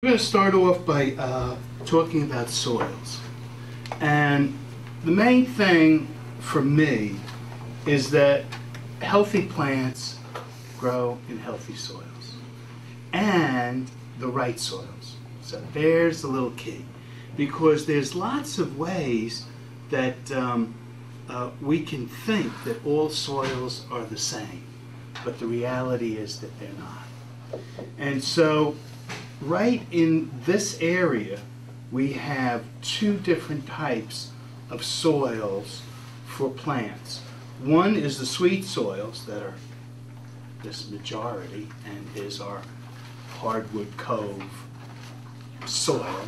We're going to start off by talking about soils. And the main thing for me is that healthy plants grow in healthy soils and the right soils. So there's the little key, because there's lots of ways that we can think that all soils are the same, but the reality is that they're not. And so right in this area, we have two different types of soils for plants. One is the sweet soils that are this majority and is our hardwood cove soil.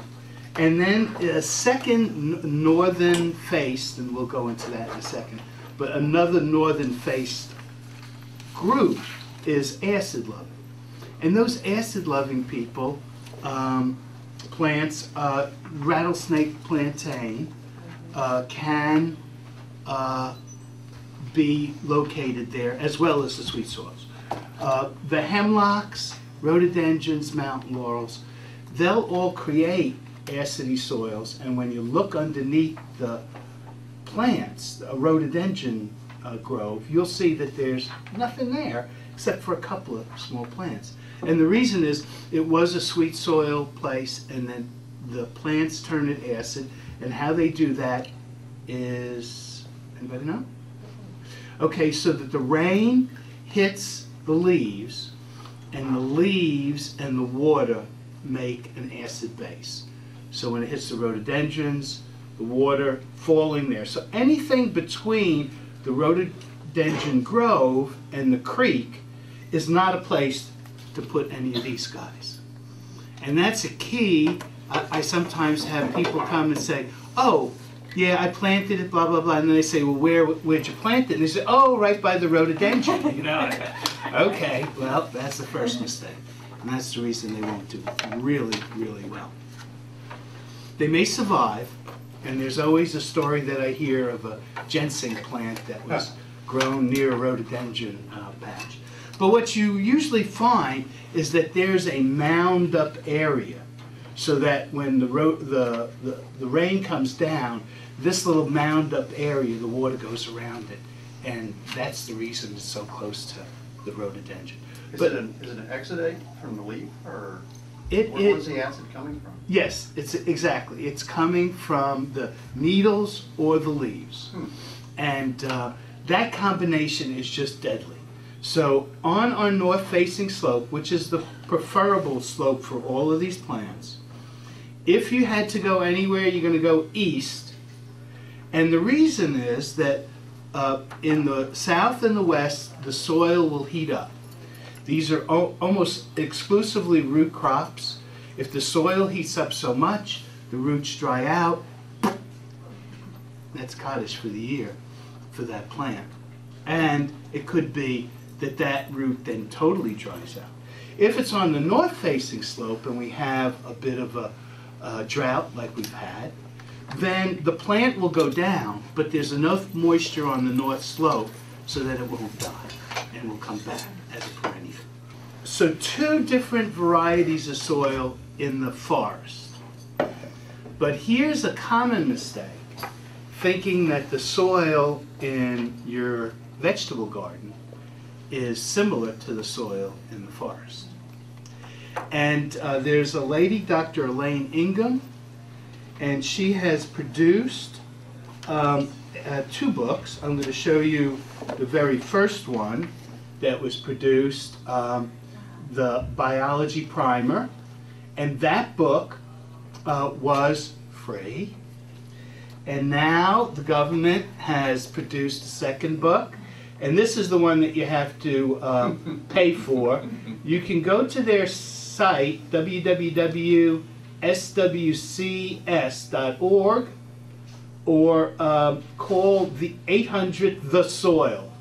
And then a second northern faced, and we'll go into that in a second, but another northern faced group is acid loving. And those acid-loving people, plants, rattlesnake plantain, can be located there, as well as the sweet soils. The hemlocks, rhododendrons, mountain laurels, they'll all create acidy soils, and when you look underneath the plants, a rhododendron grove, you'll see that there's nothing there except for a couple of small plants. And the reason is it was a sweet soil place, and then the plants turn it acid, and how they do that is, anybody know? Okay, so that the rain hits the leaves, and the leaves and the water make an acid base. So when it hits the rhododendrons, the water falling there. So anything between the rhododendron grove and the creek is not a place to put any of these guys. And that's a key. I sometimes have people come and say, oh, yeah, I planted it, blah, blah, blah. And then they say, well, where'd you plant it? And they say, oh, right by the rhododendron. You know, okay, well, that's the first mistake. And that's the reason they won't do really, really well. They may survive, and there's always a story that I hear of a ginseng plant that was grown near a rhododendron patch. But what you usually find is that there's a mound up area, so that when the rain comes down, this little mound up area, the water goes around it. And that's the reason it's so close to the rhododendron. Is it an exudate from the leaf, or where's the acid coming from? Yes, exactly. It's coming from the needles or the leaves. And that combination is just deadly. So on our north-facing slope, which is the preferable slope for all of these plants, if you had to go anywhere, you're going to go east. And the reason is that in the south and the west, the soil will heat up. These are almost exclusively root crops. If the soil heats up so much, the roots dry out. That's cottage for the year for that plant. And it could be that root then totally dries out. If it's on the north-facing slope and we have a bit of a drought like we've had, then the plant will go down, but there's enough moisture on the north slope so that it won't die and will come back as a perennial. So two different varieties of soil in the forest. But here's a common mistake, thinking that the soil in your vegetable garden is similar to the soil in the forest. And there's a lady, Dr. Elaine Ingham, and she has produced two books. I'm going to show you the very first one that was produced, the Biology Primer. And that book was free. And now the government has produced a second book. And this is the one that you have to pay for. You can go to their site, www.swcs.org, or call the 800 The Soil.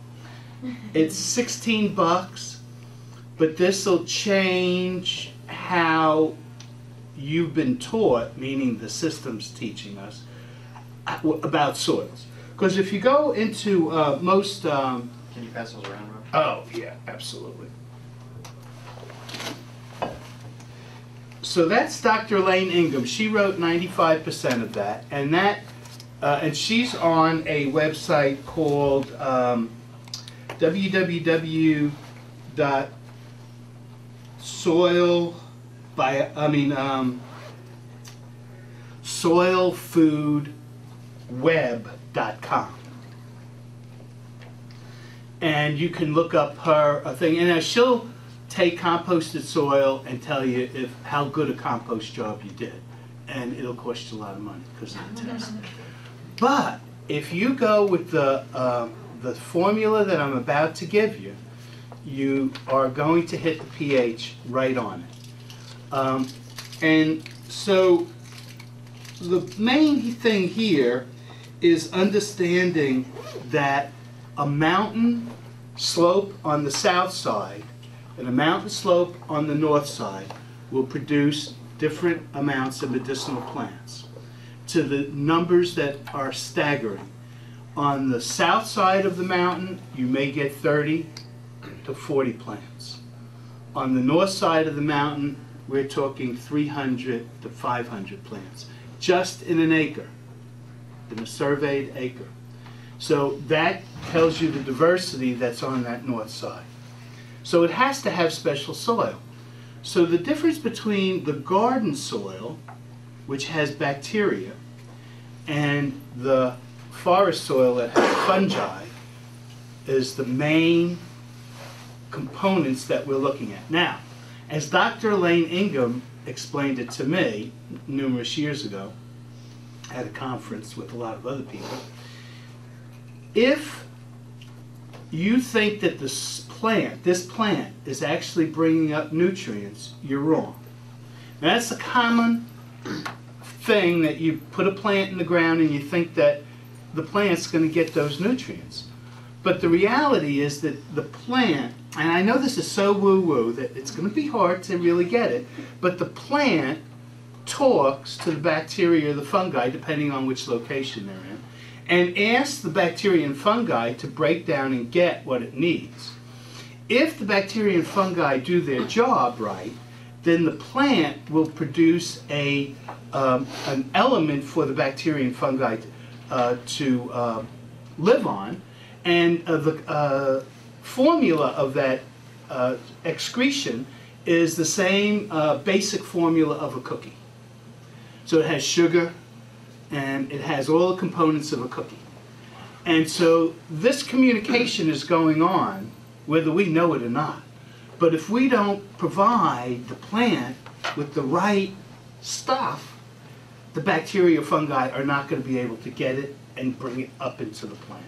It's 16 bucks, but this will change how you've been taught, meaning the system's teaching us, about soils. Because if you go into most... Can you pass those around, Rob? Oh, yeah, absolutely. So that's Dr. Elaine Ingham. She wrote 95% of that, and and she's on a website called soilfoodweb.com. And you can look up her thing, and she'll take composted soil and tell you how good a compost job you did, and it'll cost you a lot of money because of the test. But if you go with the formula that I'm about to give you, you are going to hit the pH right on it. And so the main thing here is understanding that a mountain slope on the south side and a mountain slope on the north side will produce different amounts of medicinal plants to the numbers that are staggering. On the south side of the mountain, you may get 30 to 40 plants. On the north side of the mountain, we're talking 300 to 500 plants, just in an acre, in a surveyed acre. So that tells you the diversity that's on that north side. So it has to have special soil. So the difference between the garden soil, which has bacteria, and the forest soil that has fungi is the main components that we're looking at. Now, as Dr. Elaine Ingham explained it to me numerous years ago at a conference with a lot of other people, if you think that this plant is actually bringing up nutrients, you're wrong. Now, that's a common thing, that you put a plant in the ground and you think that the plant's going to get those nutrients. But the reality is that the plant, and I know this is so woo-woo that it's going to be hard to really get it, but the plant talks to the bacteria or the fungi, depending on which location they're in, and asks the bacteria and fungi to break down and get what it needs. If the bacteria and fungi do their job right, then the plant will produce an element for the bacteria and fungi to live on, and the formula of that excretion is the same basic formula of a cookie. So it has sugar, and it has all the components of a cookie. And so this communication is going on whether we know it or not. But if we don't provide the plant with the right stuff, the bacteria or fungi are not going to be able to get it and bring it up into the plant.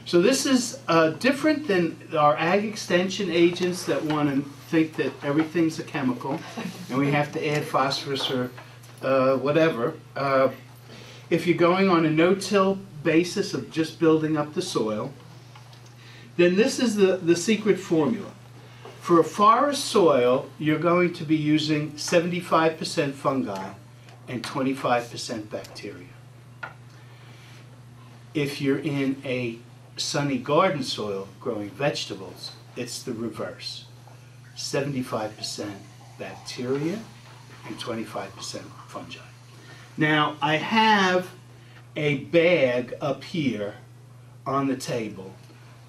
So this is different than our ag extension agents that want to think that everything's a chemical and we have to add phosphorus or whatever. If you're going on a no-till basis of just building up the soil, then this is the secret formula. For a forest soil, you're going to be using 75% fungi and 25% bacteria. If you're in a sunny garden soil growing vegetables, it's the reverse. 75% bacteria and 25% fungi. Now, I have a bag up here on the table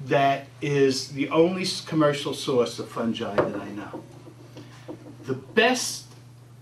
that is the only commercial source of fungi that I know. The best